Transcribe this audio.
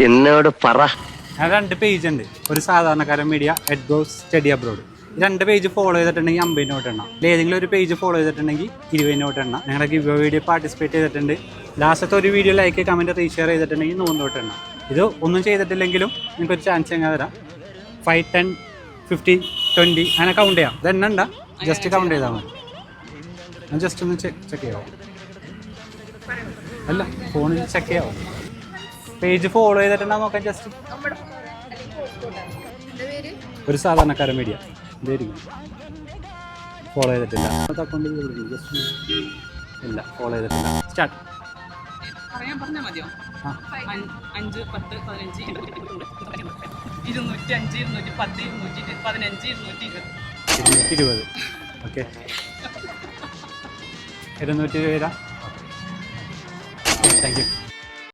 എന്നോട് പറ. ഞാൻ 2 പേജ് ഉണ്ട്. ഒരു സാധാരണക്കാരൻ media, Ed goes study abroad. 2 page follow ചെയ്തിട്ടുണ്ടെങ്കിൽ 50 നോട്ട് എണ്ണ. ഏതെങ്കിലും ഒരു പേജ് ഫോളോ ചെയ്തിട്ടുണ്ടെങ്കിൽ 20 നോട്ട് എണ്ണ. ഞങ്ങളുടെ ഗിവ് വീഡിയോ പാർട്ടിസിപ്പേറ്റ് ചെയ്തിട്ടുണ്ട്. ലാസ്റ്റത്തെ ഒരു വീഡിയോ ലൈക്ക് കമൻറ്റ് റീഷെയർ ചെയ്തിട്ടുണ്ടെങ്കിൽ 100 നോട്ട് എണ്ണ. ഇത് ഒന്നും ചെയ്തിട്ടില്ലെങ്കിലും നിങ്ങൾക്കൊരു ചാൻസ് എങ്ങനെ തരാം. 5, 10, 50, 20 അങ്ങനെ കൗണ്ട് ചെയ്യാം. ഇത് എണ്ണ ഉണ്ടാ ജസ്റ്റ് കൗണ്ട് ചെയ്താൽ മതി. ഞാൻ ജസ്റ്റ് ഒന്ന് ചെക്ക് ചെയ്യാമോ? അല്ല, ഫോണിൽ ചെക്ക് ചെയ്യാമോ? പേജ് ഫോളോ ചെയ്തിട്ടുണ്ടാ നോക്കാം. ജസ്റ്റ് ഒരു സാധാരണക്കാരൻ മീഡിയ ഇതായിരിക്കും. ഫോളോ ചെയ്തിട്ടില്ല. അക്കൗണ്ട് ജസ്റ്റ് ഇല്ല, ഫോളോ ചെയ്തിട്ടില്ല. സ്റ്റാർട്ട്. 5, 10, 15, 205, 210, 215, 220. 220. Okay, 220 thank you.